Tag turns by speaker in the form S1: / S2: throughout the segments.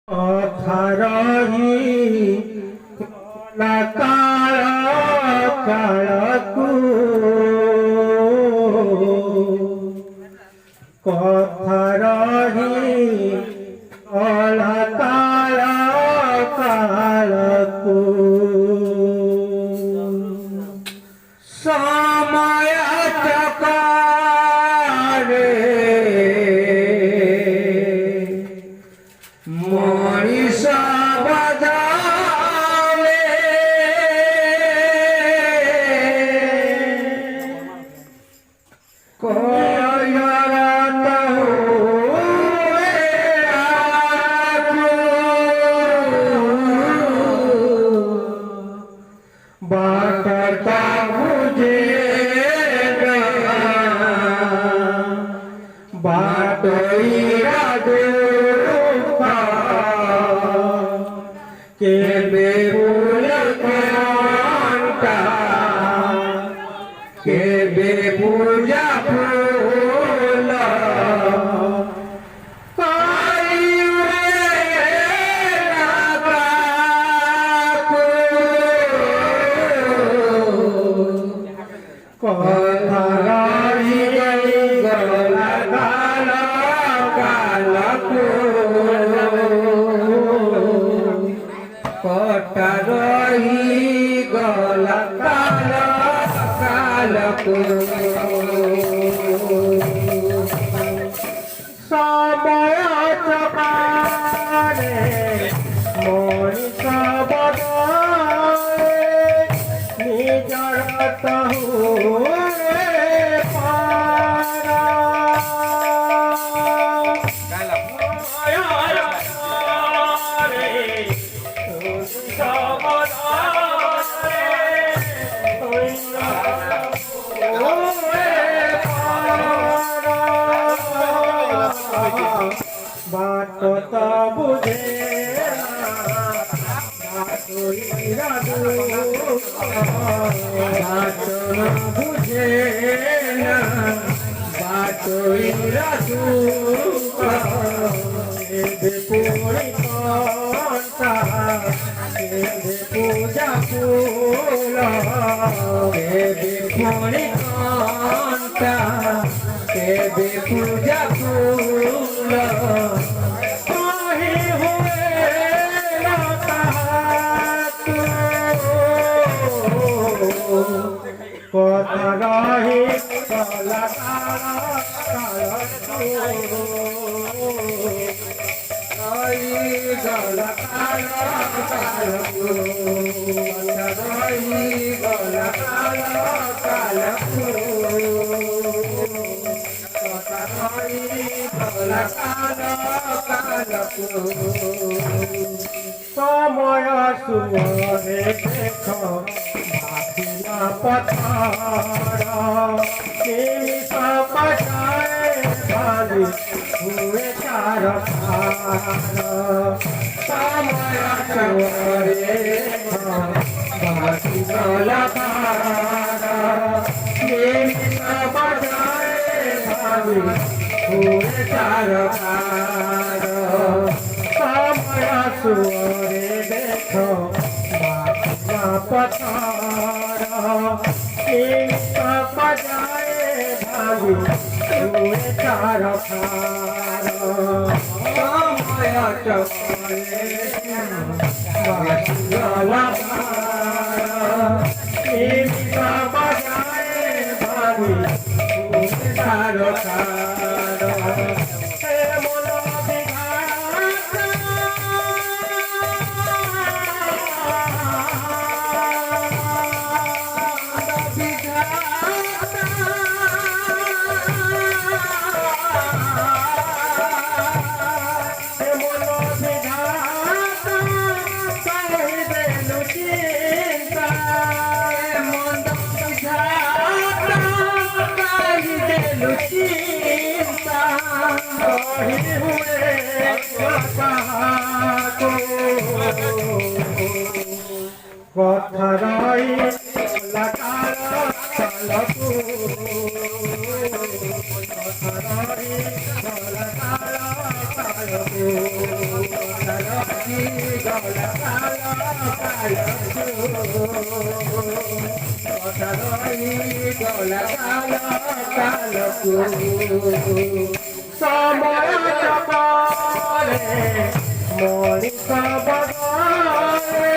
S1: ଅଥାରହି କାଳ କାଳକୁ କଥାରହି କାଳ କାଳକୁ ସମୟ ଚକରେ ମଣିଷ ବଦଳେ କୟରତ ହୁଏ ବାଟ ବୁଝେ ବାଟୋଇରା केबे फूल कांटा केबे पूजा फूल कटरही गला काल कालको समय चकारे मनिष बदले निजर हुए पारा बात बुझे बात बुझे बात पूरी कंटा पूजा फूल पूरी कंटा पूजा फूल कथरही गला कालको कथरही गला कालको समय सुरे देख भागिना पथर निमिष बजाए भागी हुए चार समय सुरे भागिना निमिष बजाए भागी हुए चार समय सुरे देख पथर बजाए भागी हुए चार समय चले बजाए भागी हुए चार कथरही गला कालको कथरही गला कालको গলা কালো কালো কথা রই গলা কালো কালো সময় চপারে মଣିষ বদলে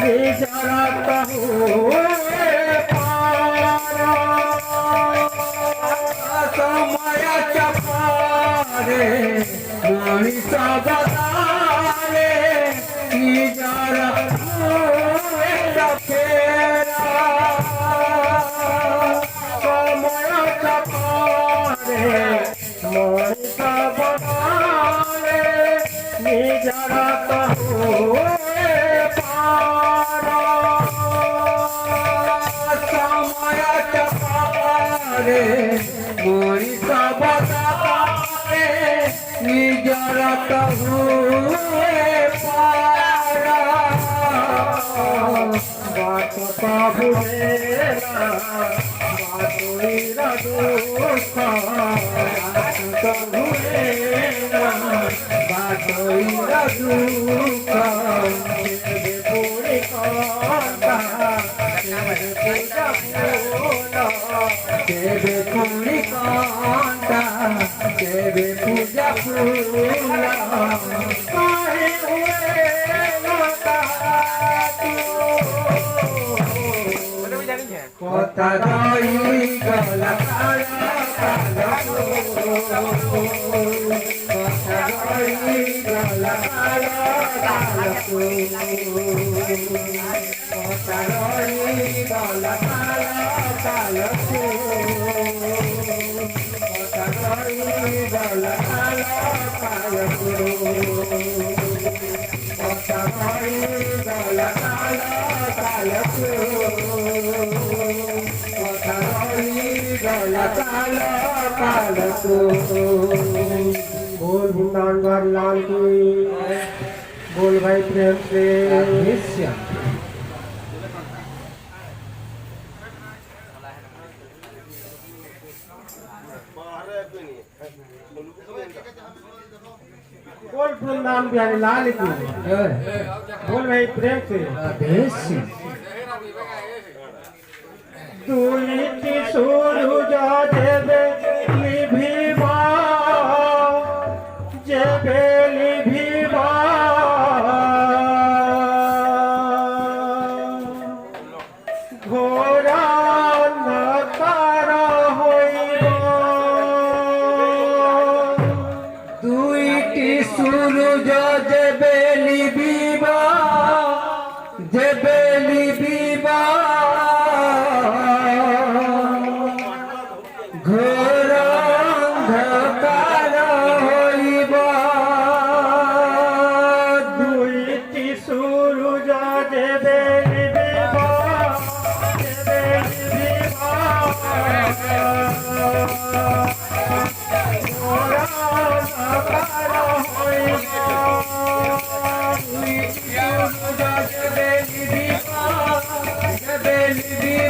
S1: নিজর কহুয়ে পার সময় চপারে মଣିষ বদলে নিজর ফেরা সময় চপারে মনিষ বদলে নিজর কহুয়ে পার সময় চপারে মনিষ বদলে নিজর কহুয়ে পার বাত পাহুয়ে না বাতুইর দুঃখ কহুয়ে না বাতুইর দুঃখ দেবে পুরি কন্তা দেবে পূজা ফুল দেবে পুরি কন্তা দেবে পূজা ফুল কাহে হুয়ে লতা কথা রই গলা কালো কালো কথা রই গলা কালো কালো কথা রই গলা কালো কালো কথা রই গলা কালো কালো কথা রই গলা কালো কালো बोल भूटान भर लाल की बोल भाई प्रेम से बोल वृंदावन बिहारी लाल की बोल भाई प्रेम से দুইটি সূর্য দেবে লিভিবা যেবে লিভিবা ঘোর অন্ধকার হইব দুইটি সূর্য যেবে লিভিবা যেবে লিভিবা ঘোর অন্ধকার হইব দুইটি সূর্য যেবে লিভিব যেবে লিভিব ঘোর অন্ধকার হইব দুইটি সূর্য যেবে লিভিব যেবে লিভিব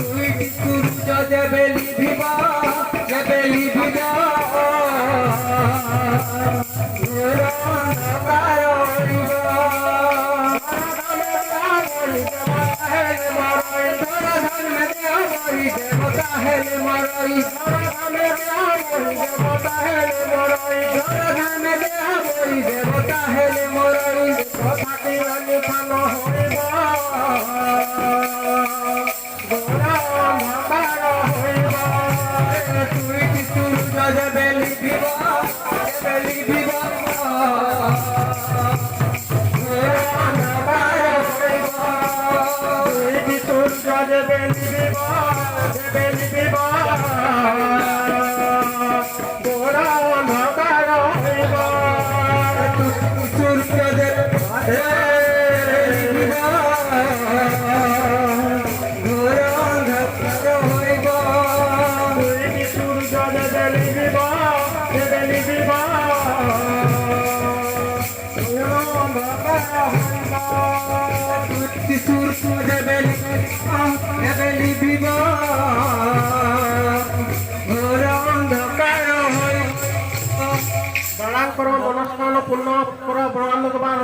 S2: দুইটি সূর্য দেবে লিভিবা দেবে লিভিবা ঘোর অন্ধকার হইব দেবতা হেলে মরই দেবতা হেলে মরই কথাটি অনুপন হইব গোরা অন্ধকার হইব তুই সূর্য দেবে লিভিব
S1: বালাঙ্কর মনস্কান পূর্ণ কর ব্রহ্মাণ্ড বান